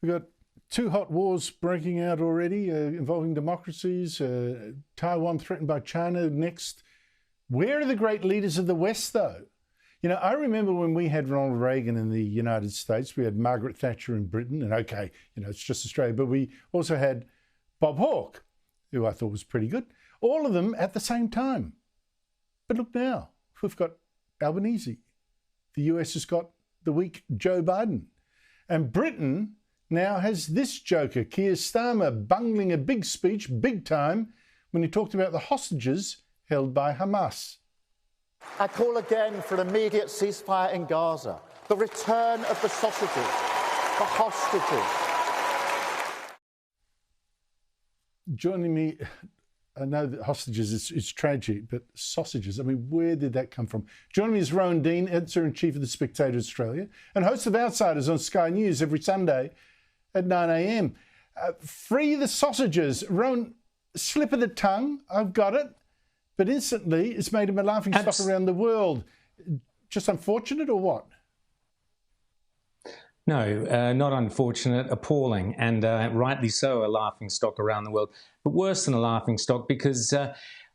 We've got two hot wars breaking out already involving democracies. Taiwan threatened by China next. Where are the great leaders of the West, though? You know, I remember when we had Ronald Reagan in the United States, we had Margaret Thatcher in Britain, and okay, you know, it's just Australia, but we also had Bob Hawke, who I thought was pretty good. All of them at the same time. But look now, we've got Albanese. The US has got the weak Joe Biden. And Britain now has this joker, Keir Starmer, bungling a big speech, big time, when he talked about the hostages held by Hamas. I call again for an immediate ceasefire in Gaza, the return of the sausages, the hostages. Joining me, I know that hostages is tragic, but sausages, I mean, where did that come from? Joining me is Rowan Dean, editor-in-chief of The Spectator Australia, and host of Outsiders on Sky News every Sunday at 9 a.m. Free the sausages. Rowan, slip of the tongue, I've got it. But instantly, it's made him a laughing stock around the world. Just unfortunate or what? No, not unfortunate, appalling, and rightly so, a laughing stock around the world. But worse than a laughing stock, because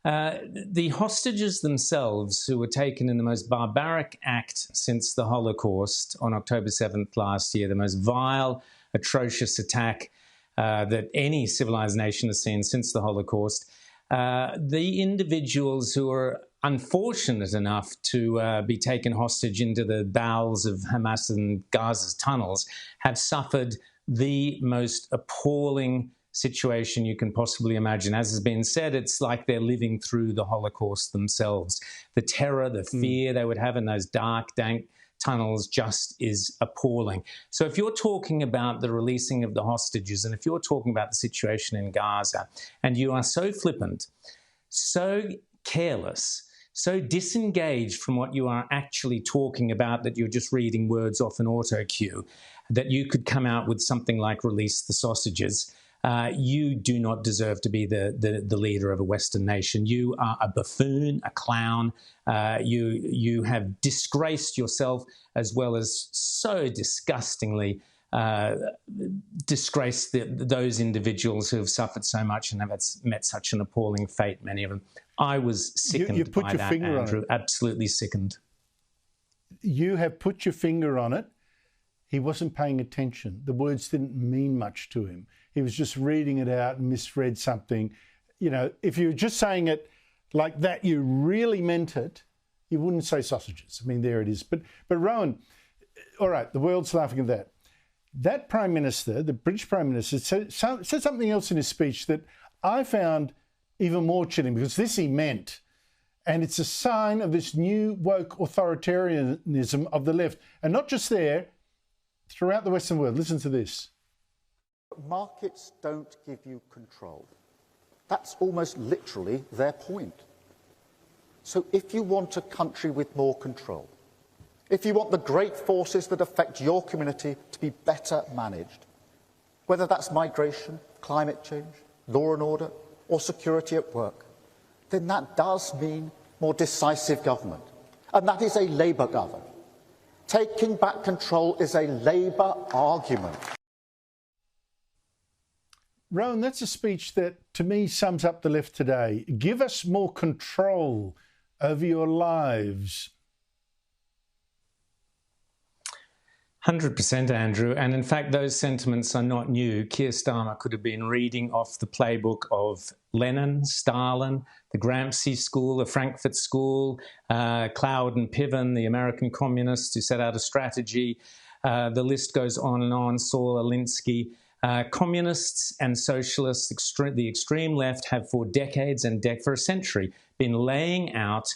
the hostages themselves, who were taken in the most barbaric act since the Holocaust on October 7th last year, the most vile, atrocious attack that any civilized nation has seen since the Holocaust, the individuals who were unfortunate enough to be taken hostage into the bowels of Hamas and Gaza's tunnels have suffered the most appalling situation you can possibly imagine. As has been said, it's like they're living through the Holocaust themselves. The terror, the fear they would have in those dark, dank tunnels just is appalling. So if you're talking about the releasing of the hostages, and if you're talking about the situation in Gaza, and you are so flippant, so careless, so disengaged from what you are actually talking about, that you're just reading words off an auto cue, that you could come out with something like release the sausages, you do not deserve to be the leader of a Western nation. You are a buffoon, a clown. You have disgraced yourself, as well as so disgustingly disgraced those individuals who have suffered so much and have met such an appalling fate, many of them. I was sickened by that, Andrew. Absolutely sickened. You have put your finger on it. He wasn't paying attention. The words didn't mean much to him. He was just reading it out and misread something. You know, if you were just saying it like that, you really meant it, you wouldn't say sausages. I mean, there it is. But Rowan, all right, the world's laughing at that. That Prime Minister, the British Prime Minister, said something else in his speech that I found even more chilling, because this he meant. And it's a sign of this new woke authoritarianism of the left. And not just there, throughout the Western world. Listen to this. Markets don't give you control. That's almost literally their point. So if you want a country with more control, if you want the great forces that affect your community to be better managed, whether that's migration, climate change, law and order, or security at work, then that does mean more decisive government. And that is a Labour government. Taking back control is a Labour argument. Rowan, that's a speech that, to me, sums up the left today. Give us more control over your lives. 100%, Andrew. And in fact, those sentiments are not new. Keir Starmer could have been reading off the playbook of Lenin, Stalin, the Gramsci School, the Frankfurt School, Cloud and Piven, the American communists who set out a strategy. The list goes on and on. Saul Alinsky. Communists and socialists, the extreme left, have for decades and for a century been laying out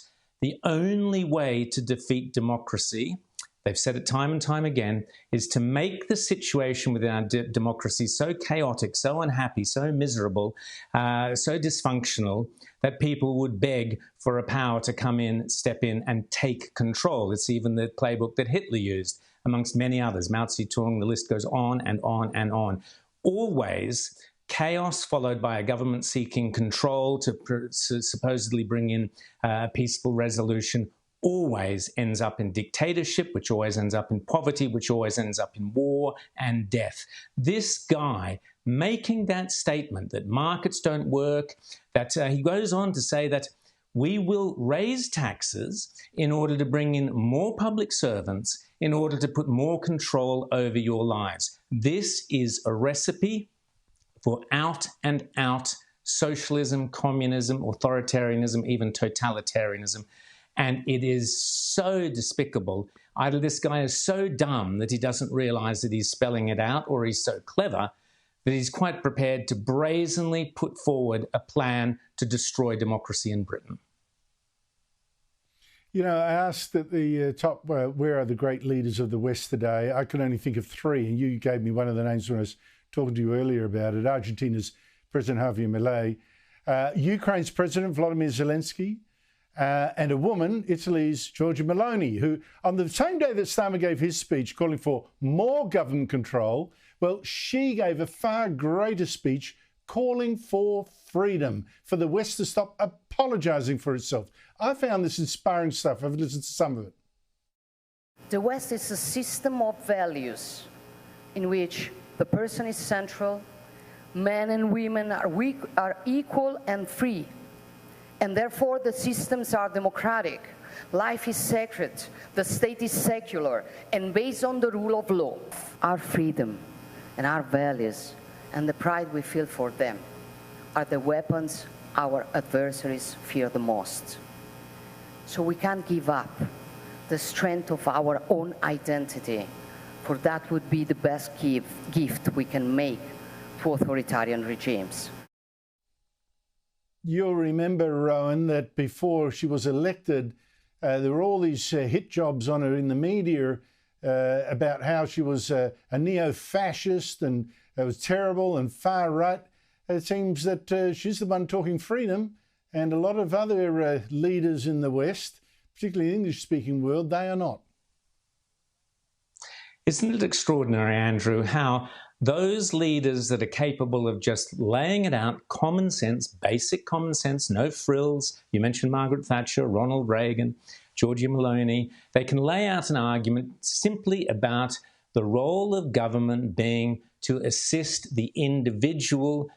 the only way to defeat democracy. They've said it time and time again, is to make the situation within our democracy so chaotic, so unhappy, so miserable, so dysfunctional, that people would beg for a power to come in, step in, and take control. It's even the playbook that Hitler used, amongst many others. Mao Zedong, the list goes on and on and on. Always chaos followed by a government seeking control to supposedly bring in a peaceful resolution. always ends up in dictatorship, which always ends up in poverty, which always ends up in war and death. This guy making that statement that markets don't work, that he goes on to say that we will raise taxes in order to bring in more public servants, in order to put more control over your lives. This is a recipe for out and out socialism, communism, authoritarianism, even totalitarianism. And it is so despicable. Either this guy is so dumb that he doesn't realize that he's spelling it out, or he's so clever that he's quite prepared to brazenly put forward a plan to destroy democracy in Britain. You know, I asked at the top, where are the great leaders of the West today? I could only think of three, and you gave me one of the names when I was talking to you earlier about it. Argentina's President Javier Milei, Ukraine's President Volodymyr Zelensky, and a woman, Italy's Giorgia Meloni, who on the same day that Starmer gave his speech calling for more government control, well, she gave a far greater speech calling for freedom, for the West to stop apologising for itself. I found this inspiring stuff. I've listened to some of it. The West is a system of values in which the person is central, men and women are equal and free, and therefore the systems are democratic. Life is sacred, the state is secular, and based on the rule of law. Our freedom and our values and the pride we feel for them are the weapons our adversaries fear the most. So we can't give up the strength of our own identity, for that would be the best gift we can make to authoritarian regimes. You'll remember, Rowan, that before she was elected, there were all these hit jobs on her in the media about how she was a neo-fascist and it was terrible and far right. It seems that she's the one talking freedom, and a lot of other leaders in the West, particularly the English-speaking world, they are not. Isn't it extraordinary, Andrew, how those leaders that are capable of just laying it out, common sense, basic common sense, no frills, you mentioned Margaret Thatcher, Ronald Reagan, Giorgia Meloni, they can lay out an argument simply about the role of government being to assist the individual,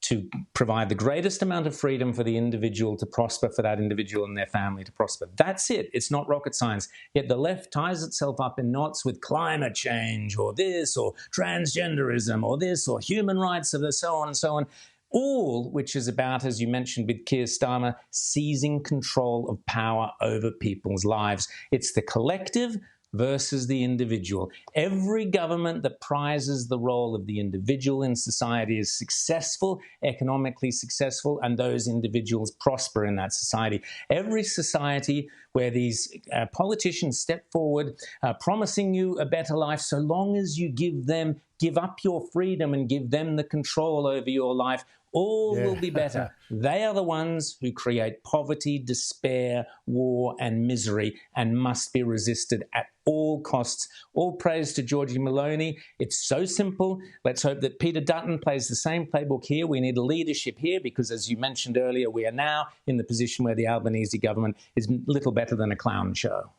to provide the greatest amount of freedom for the individual to prosper, for that individual and their family to prosper. That's it. It's not rocket science. Yet the left ties itself up in knots with climate change or this or transgenderism or this or human rights of so on and so on. All which is about, as you mentioned with Keir Starmer, seizing control of power over people's lives. It's the collective versus the individual. Every government that prizes the role of the individual in society is successful, economically successful, and those individuals prosper in that society. Every society where these politicians step forward promising you a better life, so long as you give up your freedom and give them the control over your life, all will be better. They are the ones who create poverty, despair, war, and misery, and must be resisted at all costs. All praise to Giorgia Meloni. It's so simple. Let's hope that Peter Dutton plays the same playbook here. We need a leadership here because, as you mentioned earlier, we are now in the position where the Albanese government is little better than a clown show.